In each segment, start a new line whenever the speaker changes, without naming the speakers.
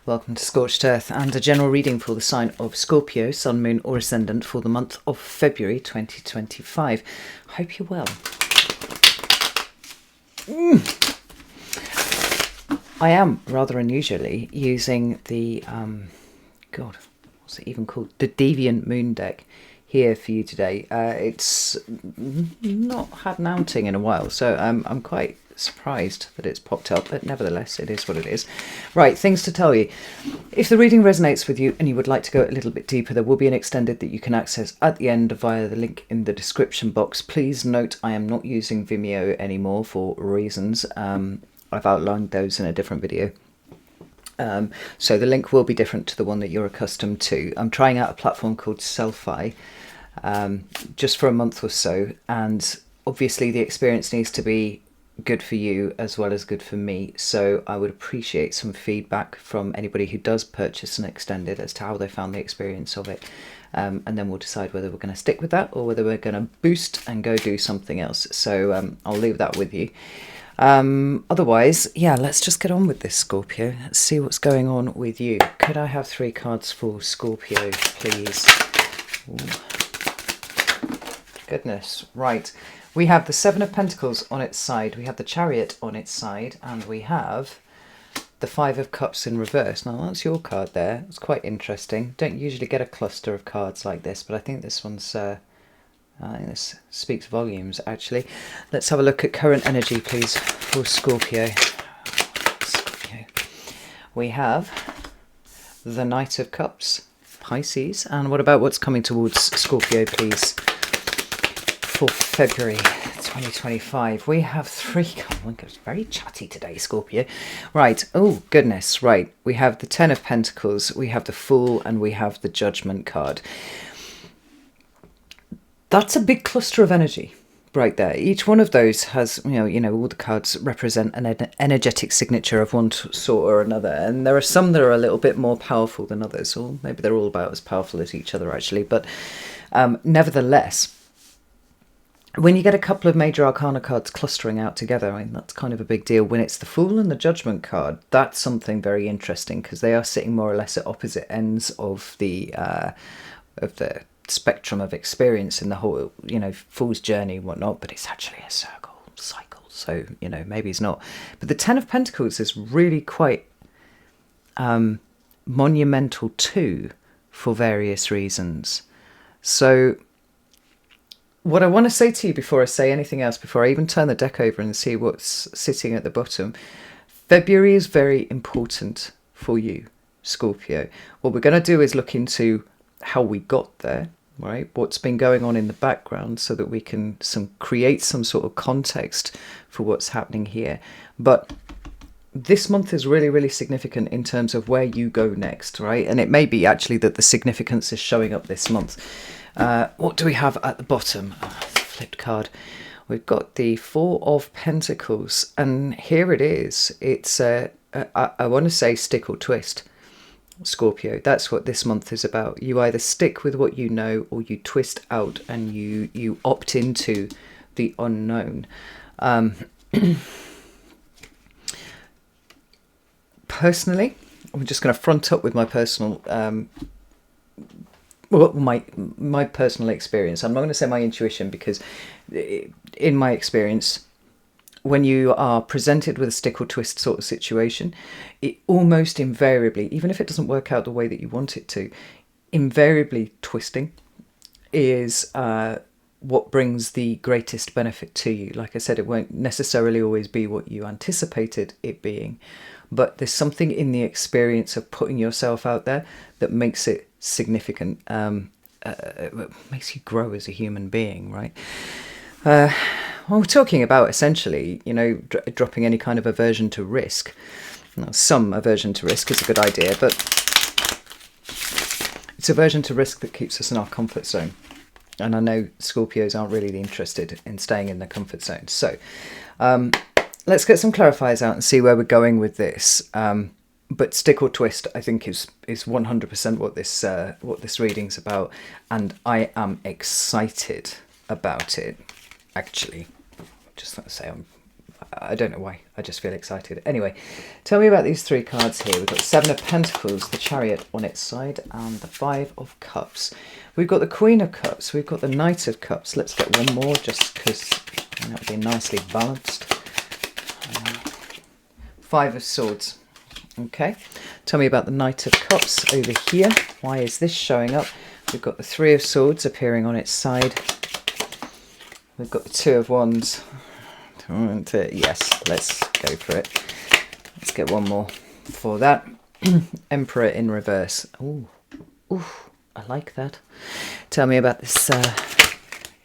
welcome to Scorched Earth and a general reading for the sign of Scorpio, Sun, Moon or Ascendant for the month of February 2025. Hope you're well. I am rather unusually using the, what's it even called? The Deviant Moon deck here for you today. It's not had an outing in a while, so I'm quite surprised that it's popped up, but nevertheless it is what it is. Right, things to tell you. If the reading resonates with you and you would like to go a little bit deeper, there will be an extended that you can access at the end via the link in the description box. Please note I am not using Vimeo anymore for reasons. I've outlined those in a different video. So the link will be different to the one that you're accustomed to. I'm trying out a platform called Selfie just for a month or so, and obviously the experience needs to be good for you as well as good for me, so I would appreciate some feedback from anybody who does purchase an extended as to how they found the experience of it, and then we'll decide whether we're going to stick with that or whether we're going to boost and go do something else. So I'll leave that with you. Otherwise, yeah, let's just get on with this, Scorpio. Let's see what's going on with you. Could I have 3 cards for Scorpio, please? Ooh. Goodness, right. We have the 7 of Pentacles on its side, we have the Chariot on its side, and we have the 5 of Cups in reverse. Now that's your card there. It's quite interesting. Don't usually get a cluster of cards like this, but I think this one's, I think this speaks volumes, actually. Let's have a look at current energy, please, for Scorpio. We have the Knight of Cups, Pisces, and what about what's coming towards Scorpio, please? For February 2025, we have 3. Oh my God, it's very chatty today, Scorpio. Right, oh goodness, right. We have the 10 of Pentacles, we have the Fool, and we have the Judgment card. That's a big cluster of energy right there. Each one of those has, you know, all the cards represent an energetic signature of one sort or another, and there are some that are a little bit more powerful than others, or maybe they're all about as powerful as each other, actually. But nevertheless, when you get a couple of major arcana cards clustering out together, I mean, that's kind of a big deal. When it's the Fool and the Judgment card, that's something very interesting, because they are sitting more or less at opposite ends of the spectrum of experience in the whole, Fool's journey and whatnot, but it's actually a cycle, so, maybe it's not. But the 10 of Pentacles is really quite monumental too, for various reasons. So what I want to say to you before I say anything else, before I even turn the deck over and see what's sitting at the bottom, February is very important for you, Scorpio. What we're going to do is look into how we got there, right? What's been going on in the background, so that we can create some sort of context for what's happening here. But this month is really, really significant in terms of where you go next, right? And it may be actually that the significance is showing up this month. What do we have at the bottom? Flipped card. We've got the 4 of Pentacles, and here it is. It's I want to say stick or twist, Scorpio. That's what this month is about. You either stick with what you know, or you twist out and you opt into the unknown. Personally, I'm just going to front up with my personal my personal experience. I'm not going to say my intuition, because in my experience, when you are presented with a stick or twist sort of situation, it almost invariably, even if it doesn't work out the way that you want it to, invariably twisting is what brings the greatest benefit to you. Like I said, it won't necessarily always be what you anticipated it being, but there's something in the experience of putting yourself out there that makes it significant, makes you grow as a human being, right? Well, we're talking about essentially, dropping any kind of aversion to risk. Now, some aversion to risk is a good idea, but it's aversion to risk that keeps us in our comfort zone. And I know Scorpios aren't really interested in staying in their comfort zone. So let's get some clarifiers out and see where we're going with this. But stick or twist, I think, is 100% what this reading's about, and I am excited about it. Actually, just want to say I'm I don't know why, I just feel excited. Anyway, tell me about these three cards here. We've got Seven of Pentacles, the Chariot on its side, and the Five of Cups. We've got the Queen of Cups, we've got the Knight of Cups. Let's get one more just because that would be nicely balanced. Five of Swords. Okay, tell me about the Knight of Cups over here. Why is this showing up? We've got the Three of Swords appearing on its side. We've got the Two of Wands. Yes, let's go for it. Let's get one more for that. Emperor in reverse. Ooh, I like that. Tell me about this.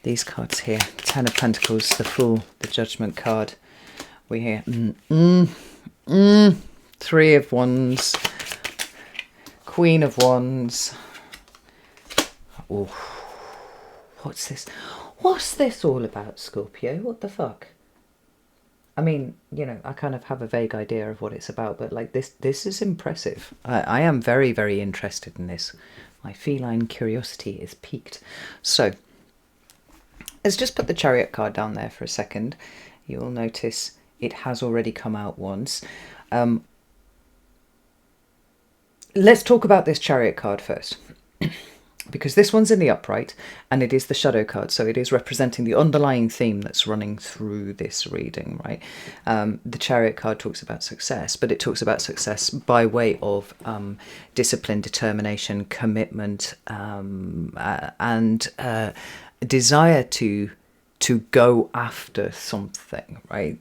These cards here. Ten of Pentacles, the Fool, the Judgment card. We hear Three of Wands, Queen of Wands. Oh, what's this? What's this all about, Scorpio? What the fuck? I mean, you know, I kind of have a vague idea of what it's about, but like this is impressive. I am very, very interested in this. My feline curiosity is piqued. So, let's just put the Chariot card down there for a second. You will notice it has already come out once. Let's talk about this Chariot card first. Because this one's in the upright and it is the shadow card, so it is representing the underlying theme that's running through this reading, right? The Chariot card talks about success, but it talks about success by way of discipline, determination, commitment, and desire to go after something, right?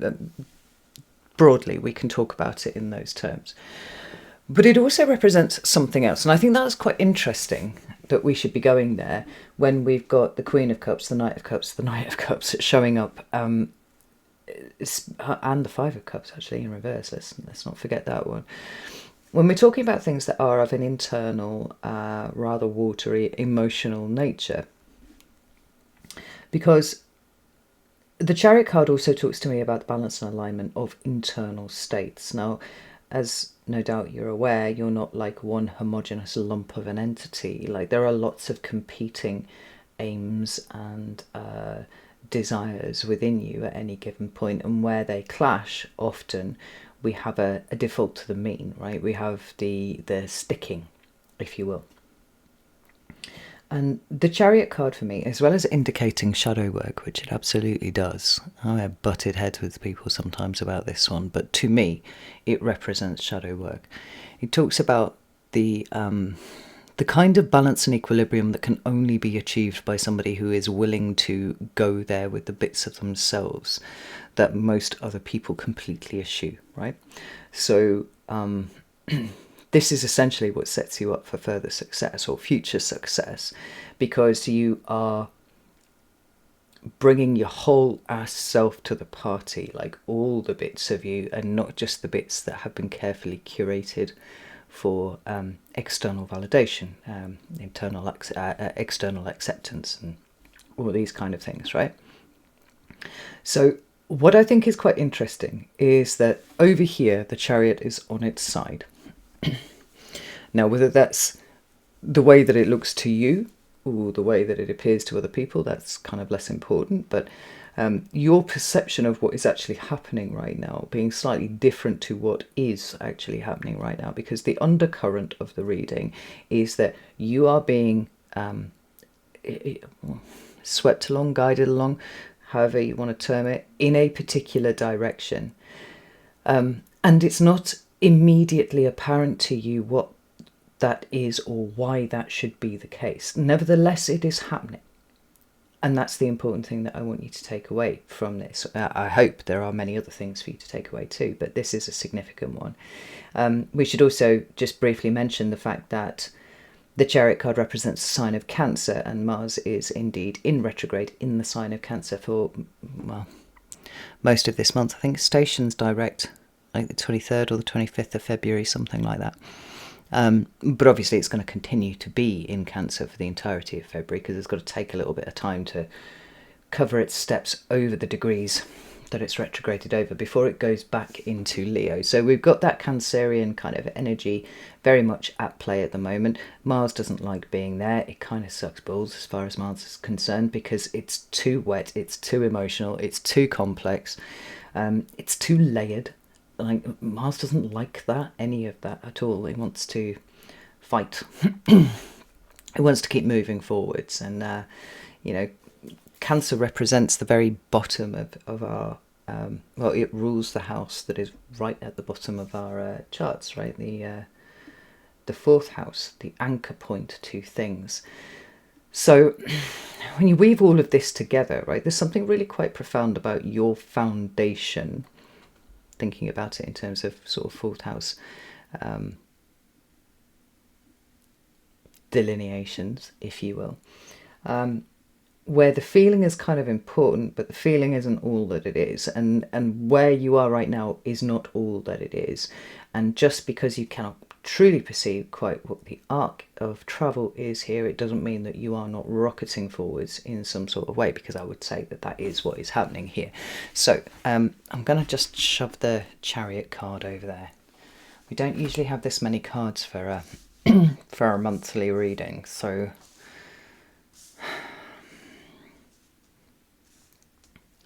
Broadly, we can talk about it in those terms. But it also represents something else, and I think that's quite interesting that we should be going there when we've got the Queen of Cups, the Knight of Cups, the Knight of Cups showing up, and the Five of Cups actually in reverse. Let's not forget that one. When we're talking about things that are of an internal, rather watery, emotional nature, because the Chariot card also talks to me about the balance and alignment of internal states. Now, as no doubt you're aware, you're not like one homogeneous lump of an entity. Like, there are lots of competing aims and desires within you at any given point, and where they clash, often we have a default to the mean, right? We have the sticking, if you will. And the Chariot card for me, as well as indicating shadow work, which it absolutely does. I have butted heads with people sometimes about this one, but to me, it represents shadow work. It talks about the kind of balance and equilibrium that can only be achieved by somebody who is willing to go there with the bits of themselves that most other people completely eschew, right? So, this is essentially what sets you up for further success or future success, because you are bringing your whole ass self to the party, like all the bits of you, and not just the bits that have been carefully curated for external validation, external acceptance, and all these kind of things, right? So what I think is quite interesting is that over here, the Chariot is on its side. Now, whether that's the way that it looks to you or the way that it appears to other people, that's kind of less important. But your perception of what is actually happening right now being slightly different to what is actually happening right now, because the undercurrent of the reading is that you are being swept along, guided along, however you want to term it, in a particular direction. And it's not immediately apparent to you what that is or why that should be the case. Nevertheless, it is happening. And that's the important thing that I want you to take away from this. I hope there are many other things for you to take away too, but this is a significant one. We should also just briefly mention the fact that the Chariot card represents the sign of Cancer, and Mars is indeed in retrograde in the sign of Cancer for, well, most of this month. I think stations direct, like the 23rd or the 25th of February, something like that. But obviously it's going to continue to be in Cancer for the entirety of February, because it's got to take a little bit of time to cover its steps over the degrees that it's retrograded over before it goes back into Leo. So we've got that Cancerian kind of energy very much at play at the moment. Mars doesn't like being there. It kind of sucks balls as far as Mars is concerned, because it's too wet, it's too emotional, it's too complex. It's too layered. Like Mars doesn't like that, any of that at all. It wants to fight. It wants to keep moving forwards, and Cancer represents the very bottom of our well, it rules the house that is right at the bottom of our charts, right? The fourth house, the anchor point to things. So when you weave all of this together, right, there's something really quite profound about your foundation, thinking about it in terms of sort of fourth house delineations, if you will, where the feeling is kind of important, but the feeling isn't all that it is, and where you are right now is not all that it is. And just because you cannot truly perceive quite what the arc of travel is here, it doesn't mean that you are not rocketing forwards in some sort of way, because I would say that that is what is happening here. So I'm going to just shove the chariot card over there. We don't usually have this many cards for a for our monthly reading, so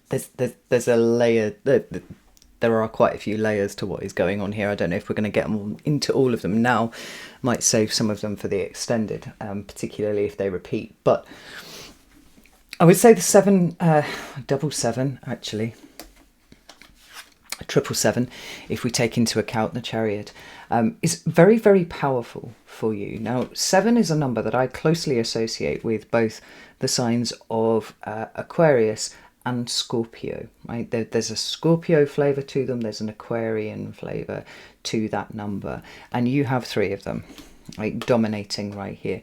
there's a layer. There are quite a few layers to what is going on here. I don't know if we're going to get into all of them now. Might save some of them for the extended, particularly if they repeat. But I would say the seven, double seven actually, triple seven, if we take into account the chariot, is very, very powerful for you. Now, 7 is a number that I closely associate with both the signs of Aquarius and Scorpio, right? There's a Scorpio flavour to them, there's an Aquarian flavour to that number, and you have 3 of them, right, dominating right here.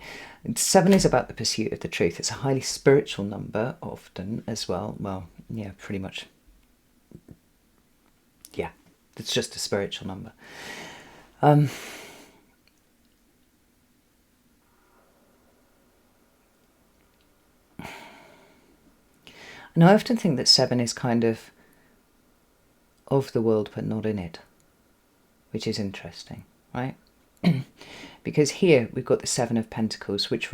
7 is about the pursuit of the truth. It's a highly spiritual number often as well. Well, yeah, pretty much. Yeah, it's just a spiritual number. And I often think that 7 is kind of the world but not in it, which is interesting, right? Because here we've got the 7 of Pentacles, which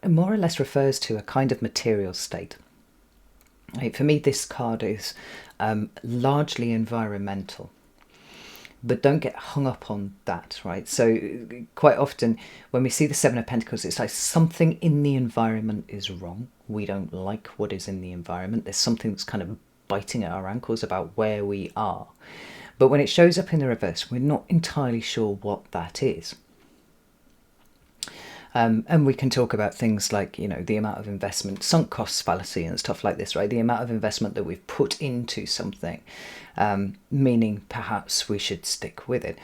more or less refers to a kind of material state. Right? For me, this card is largely environmental. But don't get hung up on that, right? So quite often when we see the 7 of Pentacles, it's like something in the environment is wrong. We don't like what is in the environment. There's something that's kind of biting at our ankles about where we are. But when it shows up in the reverse, we're not entirely sure what that is. And we can talk about things like, the amount of investment, sunk costs fallacy and stuff like this, right? The amount of investment that we've put into something, meaning perhaps we should stick with it.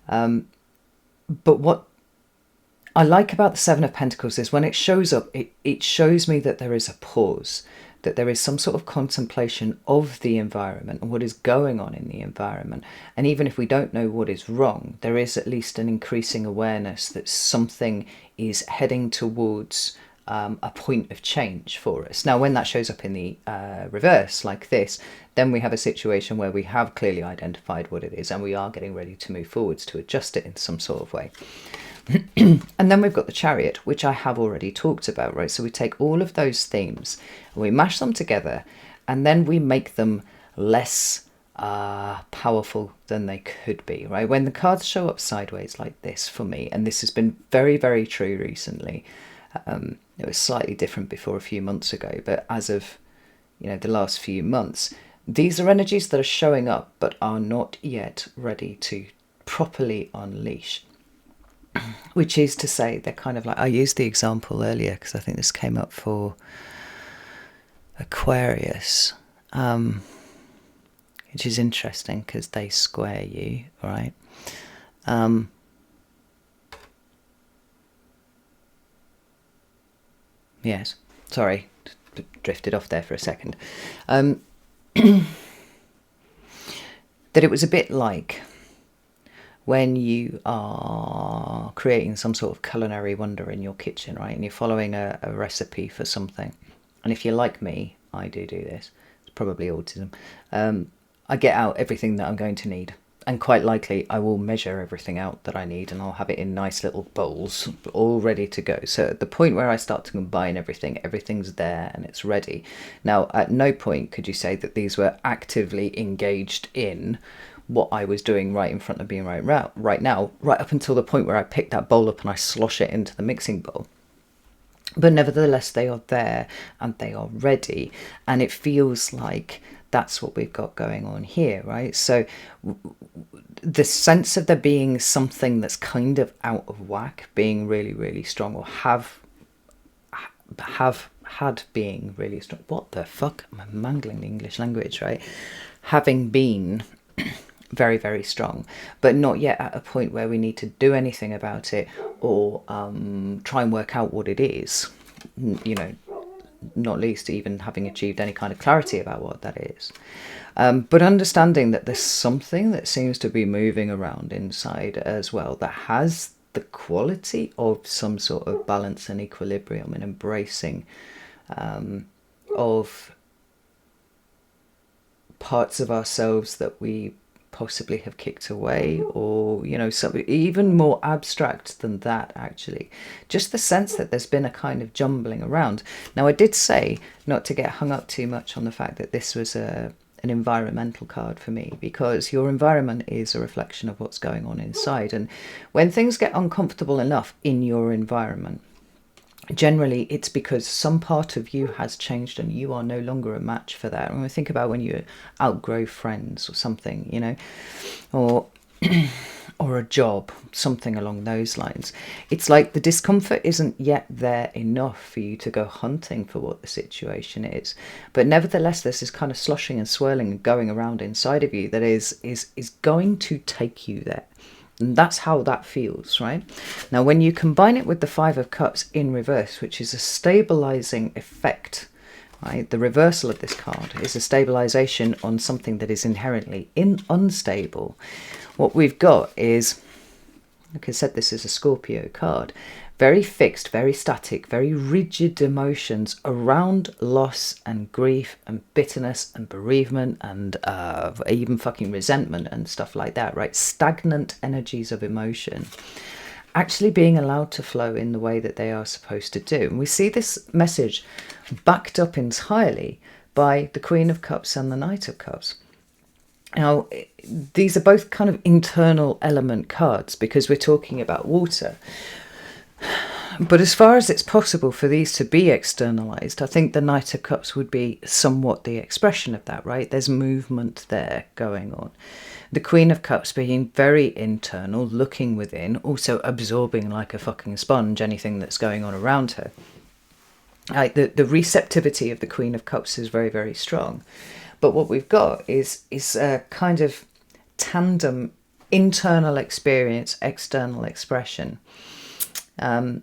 But what I like about the 7 of Pentacles is when it shows up, it shows me that there is a pause, that there is some sort of contemplation of the environment and what is going on in the environment. And even if we don't know what is wrong, there is at least an increasing awareness that something is heading towards a point of change for us. Now, when that shows up in the reverse like this, then we have a situation where we have clearly identified what it is and we are getting ready to move forwards to adjust it in some sort of way. And then we've got the chariot, which I have already talked about, right? So we take all of those themes and we mash them together and then we make them less powerful than they could be, right? When the cards show up sideways like this for me, and this has been very, very true recently, it was slightly different before a few months ago, but as of the last few months, these are energies that are showing up but are not yet ready to properly unleash. Which is to say, they're kind of like, I used the example earlier because I think this came up for Aquarius, which is interesting because they square you, right? Yes, sorry, drifted off there for a second. That it was a bit like when you are creating some sort of culinary wonder in your kitchen, right? And you're following a recipe for something. And if you're like me, I do this. It's probably autism. I get out everything that I'm going to need, And quite likely I will measure everything out that I need, and I'll have it in nice little bowls all ready to go. So at the point where I start to combine everything, everything's there and it's ready. Now, at no point could you say that these were actively engaged in what I was doing right in front of me right now, right up until the point where I pick that bowl up and I slosh it into the mixing bowl. But nevertheless, they are there and they are ready, and it feels like that's what we've got going on here, right? So the sense of there being something that's kind of out of whack being really, really strong, or have had being really strong. What the fuck? I'm mangling the English language, right? Having been very, very strong, but not yet at a point where we need to do anything about it, or try and work out what it is, you know, not least even having achieved any kind of clarity about what that is. But understanding that there's something that seems to be moving around inside as well that has the quality of some sort of balance and equilibrium, and embracing of parts of ourselves that we possibly have kicked away, or, you know, something even more abstract than that, actually. Just the sense that there's been a kind of jumbling around. Now, I did say not to get hung up too much on the fact that this was an environmental card for me, because your environment is a reflection of what's going on inside. And when things get uncomfortable enough in your environment, generally it's because some part of you has changed and you are no longer a match for that. When we think about when you outgrow friends or something, you know, or or a job, something along those lines, it's like the discomfort isn't yet there enough for you to go hunting for what the situation is. But nevertheless, there's this kind of sloshing and swirling and going around inside of you that is going to take you there. And that's how that feels, right? Now, when you combine it with the Five of Cups in reverse, which is a stabilizing effect, right? The reversal of this card is a stabilization on something that is inherently unstable. What we've got is, like I said, this is a Scorpio card. Very fixed, very static, very rigid emotions around loss and grief and bitterness and bereavement and even fucking resentment and stuff like that, right? Stagnant energies of emotion actually being allowed to flow in the way that they are supposed to do. And we see this message backed up entirely by the Queen of Cups and the Knight of Cups. Now, these are both kind of internal element cards because we're talking about water. But as far as it's possible for these to be externalized, I think the Knight of Cups would be somewhat the expression of that, right? There's movement there going on. The Queen of Cups being very internal, looking within, also absorbing like a fucking sponge anything that's going on around her. The receptivity of the Queen of Cups is very, very strong. But what we've got is a kind of tandem internal experience, external expression. And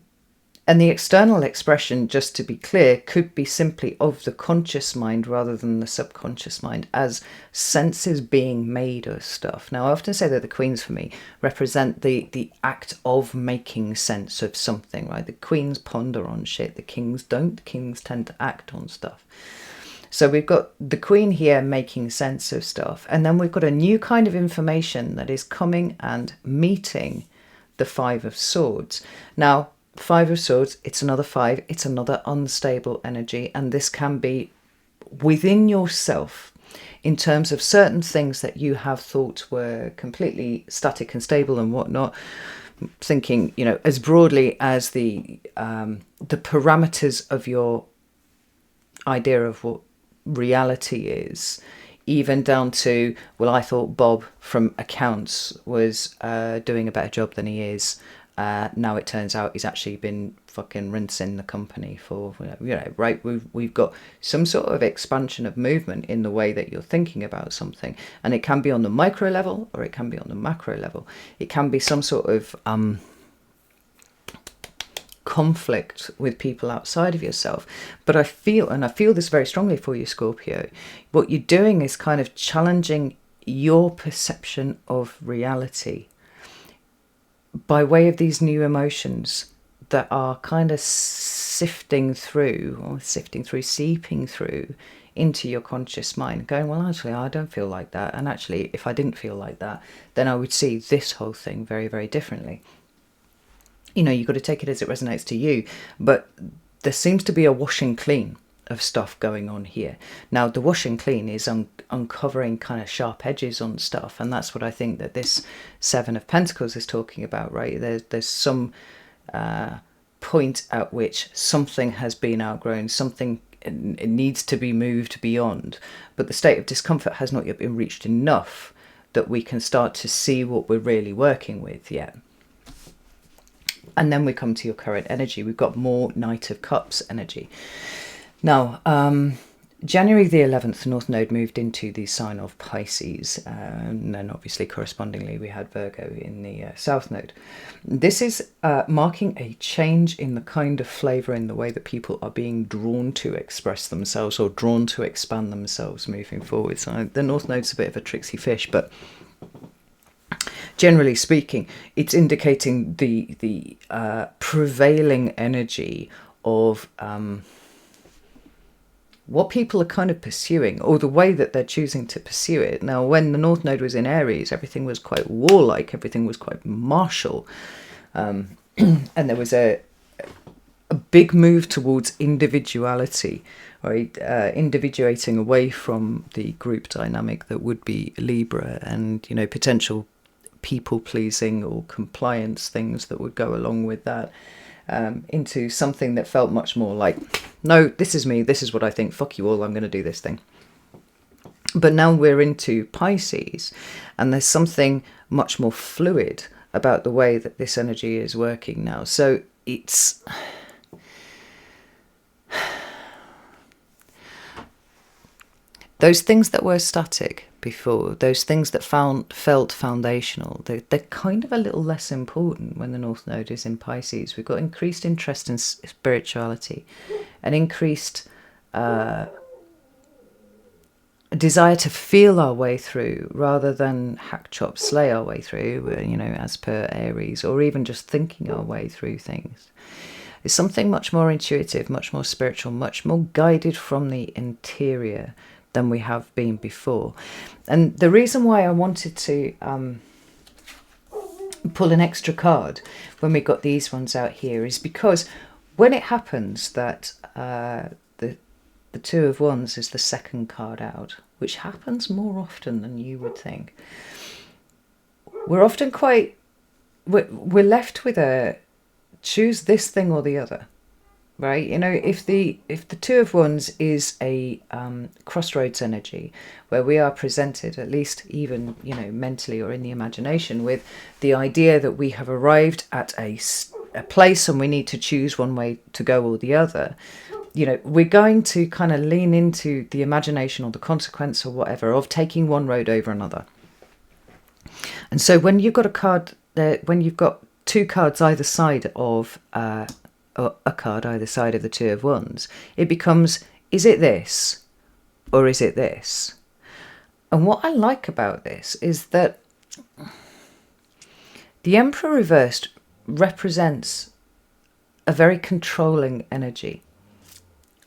the external expression, just to be clear, could be simply of the conscious mind rather than the subconscious mind, as senses being made of stuff. Now, I often say that the queens for me represent the act of making sense of something, right? The queens ponder on shit, the kings don't. The kings tend to act on stuff. So we've got the Queen here making sense of stuff, and then we've got a new kind of information that is coming and meeting the Five of Swords. Now, Five of Swords, it's another five, it's another unstable energy, and this can be within yourself in terms of certain things that you have thought were completely static and stable and whatnot. Thinking, you know, as broadly as the parameters of your idea of what reality is, even down to, well, I thought Bob from accounts was doing a better job than he is. Now it turns out he's actually been fucking rinsing the company for, you know, right? We've got some sort of expansion of movement in the way that you're thinking about something, and it can be on the micro level or it can be on the macro level. It can be some sort of conflict with people outside of yourself. But I feel this very strongly for you, Scorpio, what you're doing is kind of challenging your perception of reality by way of these new emotions that are kind of seeping through into your conscious mind, going, well, actually, I don't feel like that. And actually, if I didn't feel like that, then I would see this whole thing very, very differently. You know, you've got to take it as it resonates to you. But there seems to be a washing clean of stuff going on here. Now, the washing clean is uncovering kind of sharp edges on stuff. And that's what I think that this Seven of Pentacles is talking about, right? There's some point at which something has been outgrown, something it needs to be moved beyond, but the state of discomfort has not yet been reached enough that we can start to see what we're really working with yet. And then we come to your current energy. We've got more Knight of Cups energy. Now, January the 11th, the North Node moved into the sign of Pisces, and then obviously correspondingly we had Virgo in the South Node. This is marking a change in the kind of flavour in the way that people are being drawn to express themselves or drawn to expand themselves moving forward. So the North Node's a bit of a tricksy fish, but generally speaking, it's indicating the prevailing energy of what people are kind of pursuing, or the way that they're choosing to pursue it. Now, when the North Node was in Aries, everything was quite warlike, everything was quite martial. And there was a big move towards individuality, right? Individuating away from the group dynamic that would be Libra, and, you know, potential people-pleasing or compliance things that would go along with that. Into something that felt much more like, no, this is me, this is what I think, fuck you all, I'm going to do this thing. But now we're into Pisces, and there's something much more fluid about the way that this energy is working now. So it's... those things that were static before, those things that felt foundational, they're kind of a little less important when the North Node is in Pisces. We've got increased interest in spirituality, an increased desire to feel our way through rather than hack, chop, slay our way through, you know, as per Aries, or even just thinking our way through things. It's something much more intuitive, much more spiritual, much more guided from the interior than we have been before. And the reason why I wanted to pull an extra card when we got these ones out here is because when it happens that the Two of Wands is the second card out, which happens more often than you would think, we're often we're left with a choose this thing or the other. Right, you know, if the Two of Wands is a crossroads energy, where we are presented, at least even, you know, mentally or in the imagination, with the idea that we have arrived at a place and we need to choose one way to go or the other, you know, we're going to kind of lean into the imagination or the consequence or whatever of taking one road over another. And so when you've got a card there, when you've got two cards either side of a card either side of the Two of Wands, it becomes, is it this or is it this? And what I like about this is that the Emperor reversed represents a very controlling energy,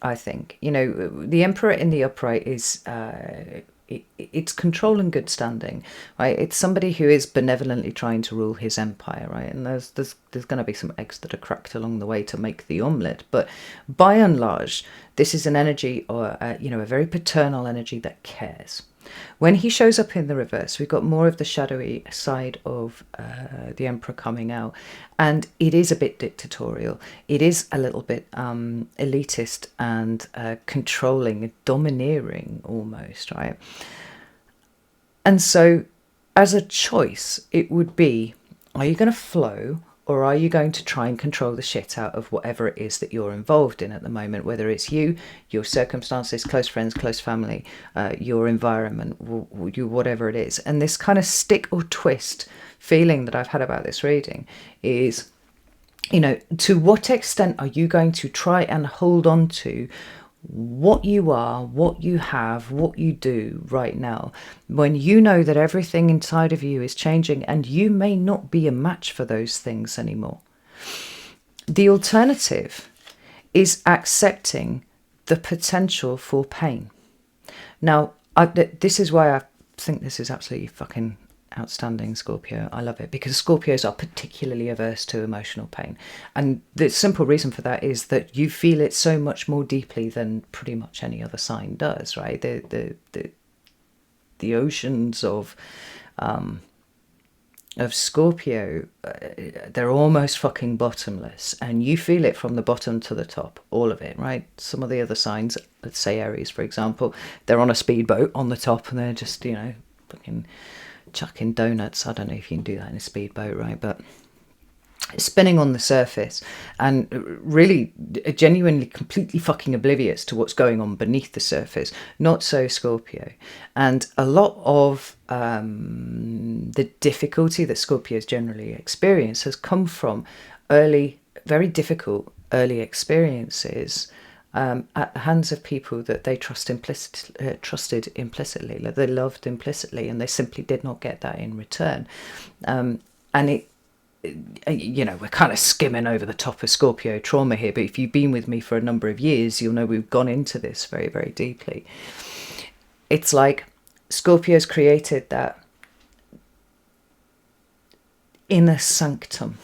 I think. You know, the Emperor in the upright is it's control and good standing, right? It's somebody who is benevolently trying to rule his empire, right? And there's going to be some eggs that are cracked along the way to make the omelette, but by and large, this is an energy, or you know, a very paternal energy that cares. When he shows up in the reverse, we've got more of the shadowy side of the Emperor coming out, and it is a bit dictatorial. It is a little bit elitist and controlling, domineering almost, right? And so as a choice, it would be, are you going to flow, or are you going to try and control the shit out of whatever it is that you're involved in at the moment, whether it's you, your circumstances, close friends, close family, your environment, whatever it is. And this kind of stick or twist feeling that I've had about this reading is, you know, to what extent are you going to try and hold on to what you are, what you have, what you do right now, when you know that everything inside of you is changing and you may not be a match for those things anymore. The alternative is accepting the potential for pain. Now, this is why I think this is absolutely fucking outstanding, Scorpio. I love it because Scorpios are particularly averse to emotional pain. And the simple reason for that is that you feel it so much more deeply than pretty much any other sign does, right? The oceans of Scorpio, they're almost fucking bottomless, and you feel it from the bottom to the top, all of it, right? Some of the other signs, let's say Aries, for example, they're on a speedboat on the top and they're just, you know, fucking chucking donuts. I don't know if you can do that in a speedboat, right? But spinning on the surface and really genuinely completely fucking oblivious to what's going on beneath the surface. Not so Scorpio. And a lot of the difficulty that Scorpios generally experience has come from very difficult early experiences at the hands of people that they trusted implicitly, that they loved implicitly, and they simply did not get that in return. And it, you know, we're kind of skimming over the top of Scorpio trauma here, but if you've been with me for a number of years, you'll know we've gone into this very, very deeply. It's like Scorpio's created that inner sanctum,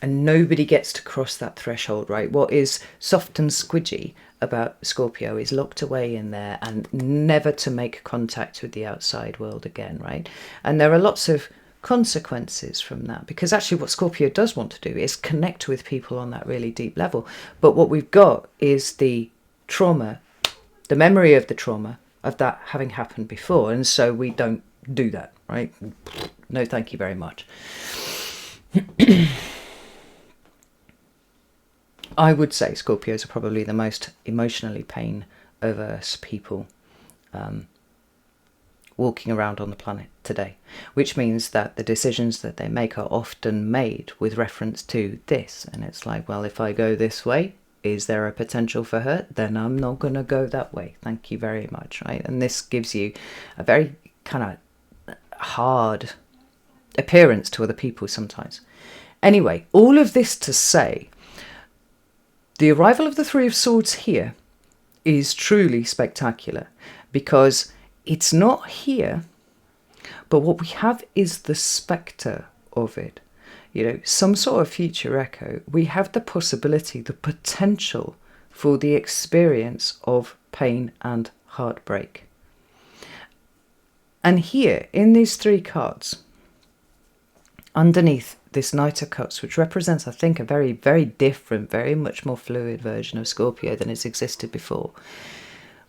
and nobody gets to cross that threshold, right? What is soft and squidgy about Scorpio is locked away in there and never to make contact with the outside world again, right? And there are lots of consequences from that, because actually what Scorpio does want to do is connect with people on that really deep level. But what we've got is the trauma, the memory of the trauma of that having happened before, and so we don't do that, right? No, thank you very much. I would say Scorpios are probably the most emotionally pain averse people walking around on the planet today, which means that the decisions that they make are often made with reference to this. And it's like, well, if I go this way, is there a potential for hurt? Then I'm not going to go that way. Thank you very much, right? And this gives you a very kind of hard appearance to other people sometimes. Anyway, all of this to say, the arrival of the Three of Swords here is truly spectacular, because it's not here, but what we have is the spectre of it. You know, some sort of future echo. We have the possibility, the potential for the experience of pain and heartbreak. And here, in these three cards, underneath this Knight of Cups, which represents, I think, a very, very different, very much more fluid version of Scorpio than has existed before,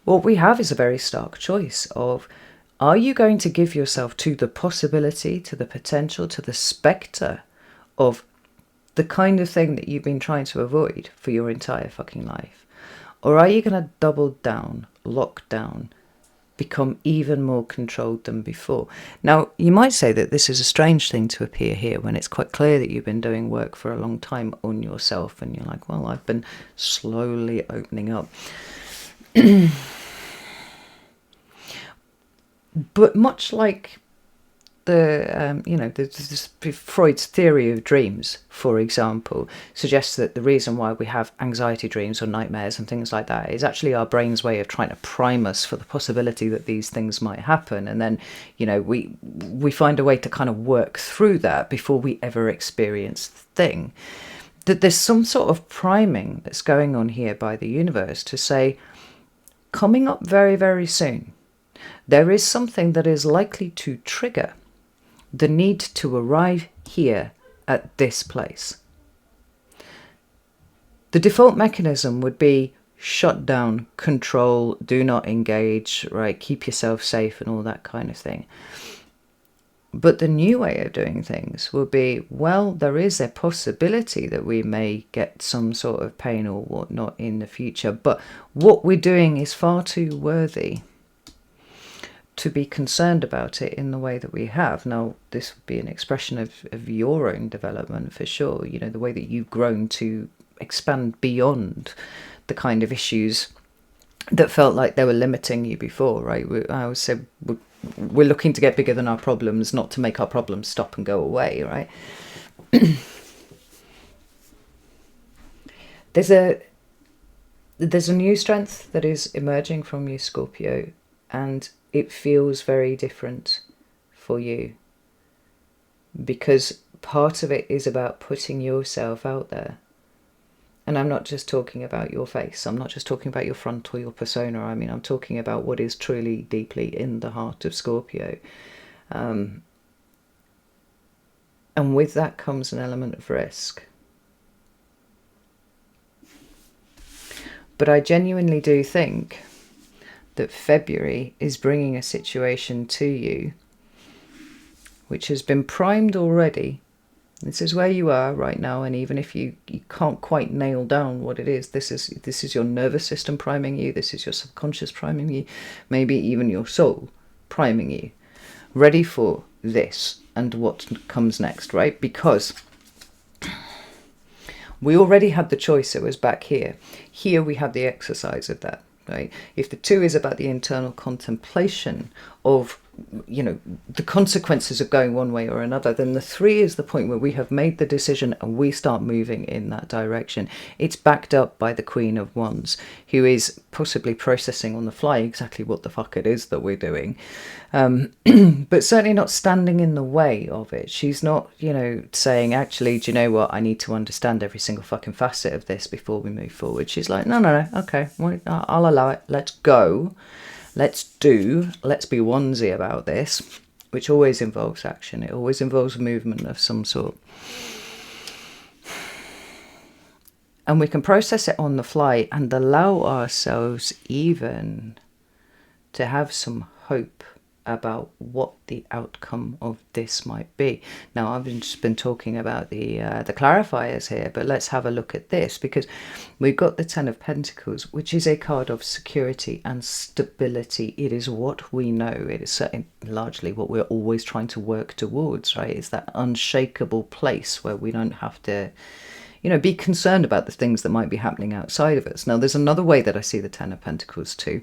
what we have is a very stark choice of, are you going to give yourself to the possibility, to the potential, to the spectre of the kind of thing that you've been trying to avoid for your entire fucking life? Or are you going to double down, lock down, become even more controlled than before? Now, you might say that this is a strange thing to appear here when it's quite clear that you've been doing work for a long time on yourself, and you're like, well, I've been slowly opening up. But much like this Freud's theory of dreams, for example, suggests that the reason why we have anxiety dreams or nightmares and things like that is actually our brain's way of trying to prime us for the possibility that these things might happen. And then, you know, we find a way to kind of work through that before we ever experience the thing. That there's some sort of priming that's going on here by the universe to say, coming up very, very soon, there is something that is likely to trigger the need to arrive here at this place. The default mechanism would be shut down, control, do not engage, right? Keep yourself safe and all that kind of thing. But the new way of doing things will be, well, there is a possibility that we may get some sort of pain or whatnot in the future, but what we're doing is far too worthy to be concerned about it in the way that we have. Now, this would be an expression of your own development for sure, you know, the way that you've grown to expand beyond the kind of issues that felt like they were limiting you before, right? I always say we're looking to get bigger than our problems, not to make our problems stop and go away, right? There's a new strength that is emerging from you, Scorpio, and it feels very different for you, because part of it is about putting yourself out there. And I'm not just talking about your face. I'm not just talking about your front or your persona. I mean, I'm talking about what is truly deeply in the heart of Scorpio. And with that comes an element of risk. But I genuinely do think that February is bringing a situation to you which has been primed already. This is where you are right now, and even if you can't quite nail down what it is, this is your nervous system priming you, this is your subconscious priming you, maybe even your soul priming you, ready for this and what comes next, right? Because we already had the choice. It was back here. Here we have the exercise of that, right? If the 2 is about the internal contemplation of, you know, the consequences of going one way or another, then the 3 is the point where we have made the decision and we start moving in that direction. It's backed up by the Queen of Wands, who is possibly processing on the fly exactly what the fuck it is that we're doing, but certainly not standing in the way of it. She's not, you know, saying, actually, do you know what, I need to understand every single fucking facet of this before we move forward. She's like, no, okay, I'll allow it, let's go. Let's be onesie about this, which always involves action. It always involves movement of some sort. And we can process it on the fly and allow ourselves even to have some hope about what the outcome of this might be. Now, I've just been talking about the clarifiers here, but let's have a look at this, because we've got the 10 of Pentacles, which is a card of security and stability. It is what we know. It is certainly largely what we're always trying to work towards, right? It's that unshakable place where we don't have to, you know, be concerned about the things that might be happening outside of us. Now, there's another way that I see the 10 of Pentacles too.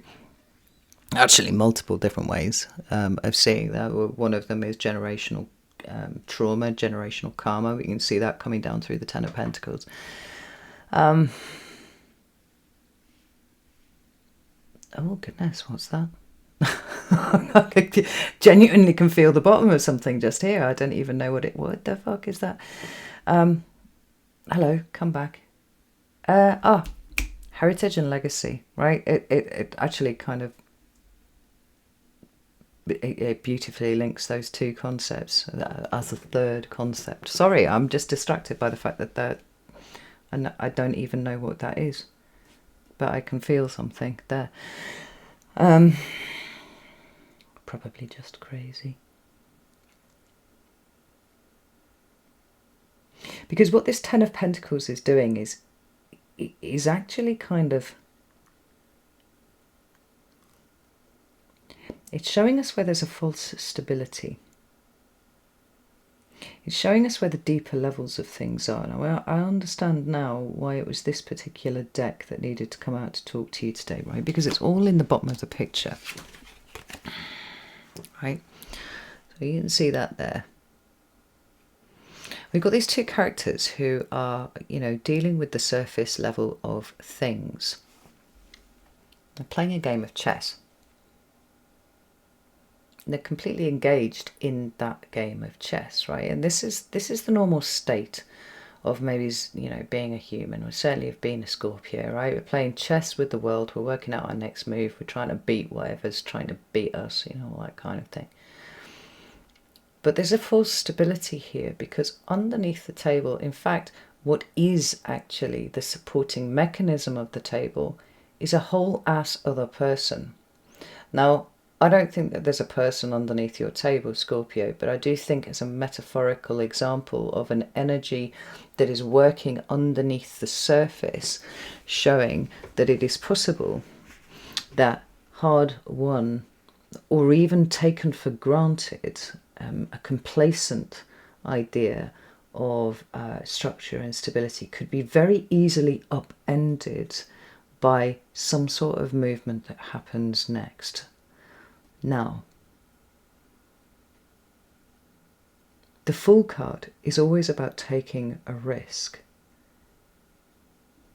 Actually, multiple different ways of seeing that. One of them is generational trauma, generational karma. We can see that coming down through the 10 of Pentacles. Oh, goodness, what's that? I genuinely can feel the bottom of something just here. I don't even know what the fuck is that? Hello, come back. Heritage and legacy, right? It actually kind of, it beautifully links those 2 concepts as a third concept. Sorry, I'm just distracted by the fact that I don't even know what that is, but I can feel something there. Probably just crazy. Because what this 10 of Pentacles is doing is actually kind of, it's showing us where there's a false stability. It's showing us where the deeper levels of things are. Now, I understand now why it was this particular deck that needed to come out to talk to you today, right? Because it's all in the bottom of the picture, right? So you can see that there. We've got these 2 characters who are, you know, dealing with the surface level of things. They're playing a game of chess. They're completely engaged in that game of chess, right? And this is the normal state of maybe, you know, being a human, or certainly of being a Scorpio, right? We're playing chess with the world. We're working out our next move. We're trying to beat whatever's trying to beat us, you know, all that kind of thing. But there's a false stability here, because underneath the table, in fact, what is actually the supporting mechanism of the table is a whole ass other person. Now, I don't think that there's a person underneath your table, Scorpio, but I do think it's a metaphorical example of an energy that is working underneath the surface, showing that it is possible that hard-won or even taken for granted, a complacent idea of structure and stability could be very easily upended by some sort of movement that happens next. Now, the Fool card is always about taking a risk.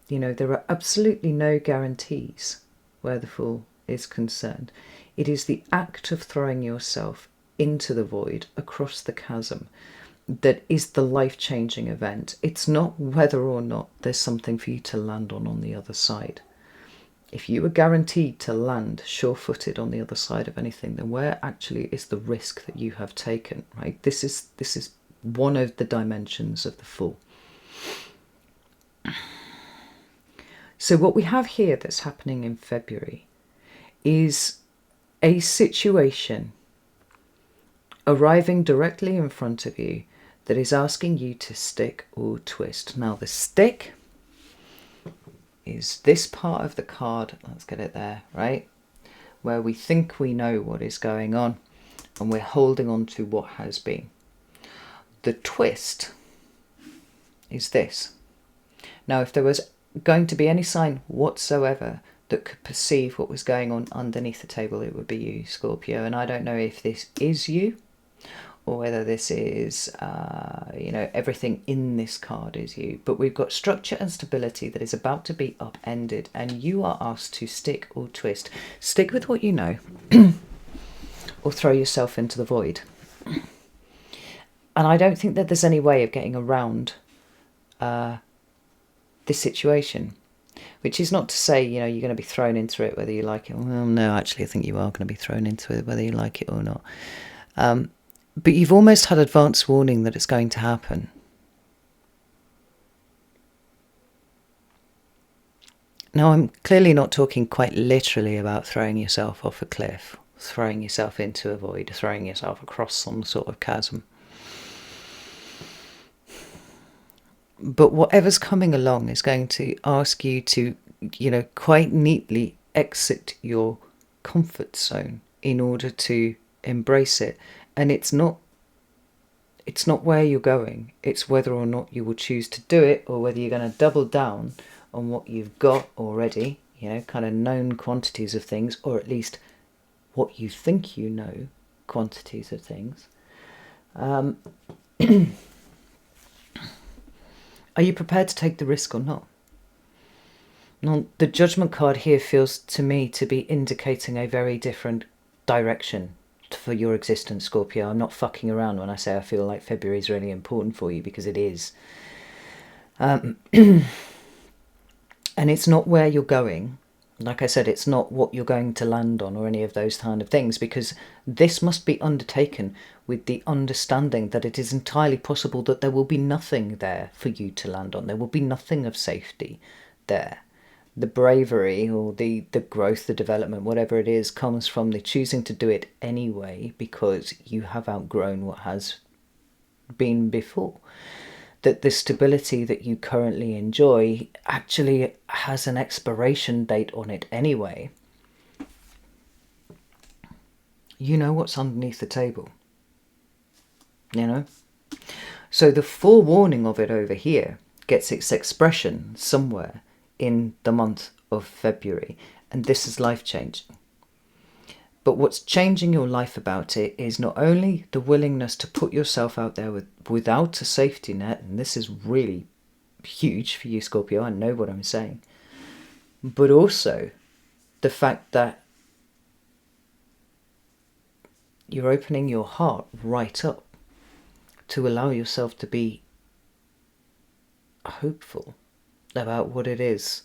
You know, there are absolutely no guarantees where the Fool is concerned. It is the act of throwing yourself into the void, across the chasm, that is the life-changing event. It's not whether or not there's something for you to land on the other side. If you were guaranteed to land sure-footed on the other side of anything, then where actually is the risk that you have taken, right? This is one of the dimensions of the Fool. So what we have here that's happening in February is a situation arriving directly in front of you that is asking you to stick or twist. Now the stick is this part of the card, let's get it there, right? Where we think we know what is going on and we're holding on to what has been. The twist is this. Now if there was going to be any sign whatsoever that could perceive what was going on underneath the table, it would be you, Scorpio. And I don't know if this is you or whether this is, you know, everything in this card is you. But we've got structure and stability that is about to be upended, and you are asked to stick or twist. Stick with what you know or throw yourself into the void. And I don't think that there's any way of getting around this situation, which is not to say, you know, you're going to be thrown into it whether you like it. Well, no, actually I think you are going to be thrown into it whether you like it or not. But you've almost had advance warning that it's going to happen. Now I'm clearly not talking quite literally about throwing yourself off a cliff, throwing yourself into a void, throwing yourself across some sort of chasm. But whatever's coming along is going to ask you to, you know, quite neatly exit your comfort zone in order to embrace it. And it's not where you're going. It's whether or not you will choose to do it, or whether you're going to double down on what you've got already, you know, kind of known quantities of things, or at least what you think you know quantities of things. Are you prepared to take the risk or not? Now, the Judgment card here feels to me to be indicating a very different direction for your existence, Scorpio. I'm not fucking around when I say I feel like February is really important for you, because it is. And it's not where you're going. Like I said, it's not what you're going to land on or any of those kind of things, because this must be undertaken with the understanding that it is entirely possible that there will be nothing there for you to land on. There will be nothing of safety there. The bravery or the growth, the development, whatever it is, comes from the choosing to do it anyway because you have outgrown what has been before. That the stability that you currently enjoy actually has an expiration date on it anyway. You know what's underneath the table. You know? So the forewarning of it over here gets its expression somewhere in the month of February. And this is life-changing. But what's changing your life about it is not only the willingness to put yourself out there without a safety net, and this is really huge for you, Scorpio, I know what I'm saying, but also the fact that you're opening your heart right up to allow yourself to be hopeful about what it is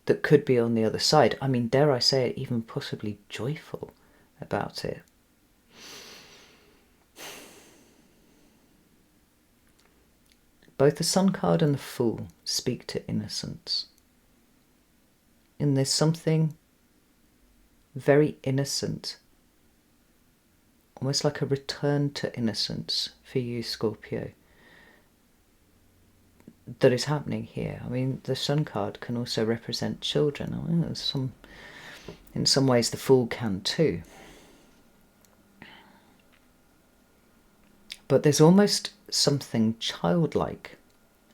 that could be on the other side. I mean, dare I say it, even possibly joyful about it. Both the Sun card and the Fool speak to innocence. And there's something very innocent, almost like a return to innocence for you, Scorpio, that is happening here. I mean, the Sun card can also represent children. I mean, in some ways the Fool can too. But there's almost something childlike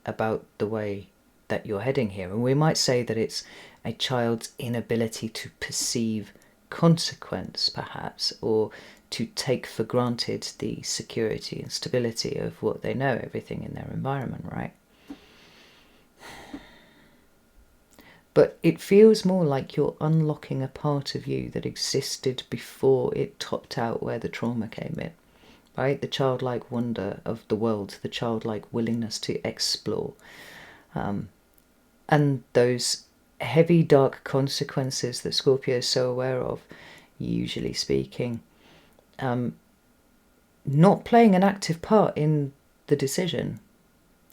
about the way that you're heading here. And we might say that it's a child's inability to perceive consequence, perhaps, or to take for granted the security and stability of what they know, everything in their environment, right? But it feels more like you're unlocking a part of you that existed before it topped out where the trauma came in, right? The childlike wonder of the world, the childlike willingness to explore. And those heavy, dark consequences that Scorpio is so aware of, usually speaking, not playing an active part in the decision.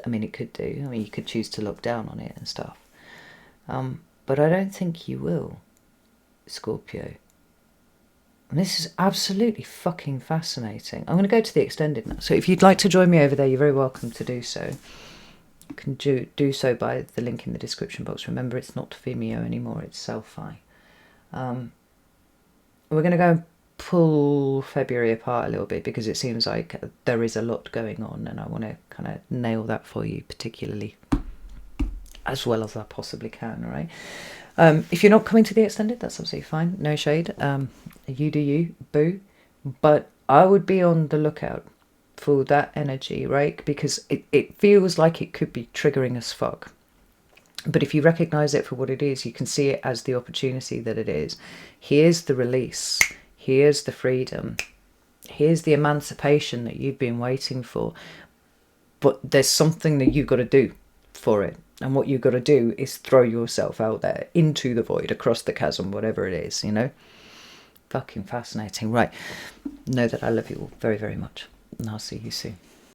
I mean, it could do. I mean, you could choose to look down on it and stuff. But I don't think you will, Scorpio. And this is absolutely fucking fascinating. I'm going to go to the extended now. So if you'd like to join me over there, you're very welcome to do so. You can do so by the link in the description box. Remember, it's not Vimeo anymore, it's Selfie. We're going to go and pull February apart a little bit because it seems like there is a lot going on, and I want to kind of nail that for you particularly as well as I possibly can, all right? If you're not coming to the extended, that's absolutely fine. No shade. You do you, boo. But I would be on the lookout for that energy, right? Because it feels like it could be triggering as fuck. But if you recognize it for what it is, you can see it as the opportunity that it is. Here's the release. Here's the freedom. Here's the emancipation that you've been waiting for. But there's something that you've got to do for it. And what you've got to do is throw yourself out there into the void, across the chasm, whatever it is, you know? Fucking fascinating. Right. Know that I love you all very, very much. And I'll see you soon.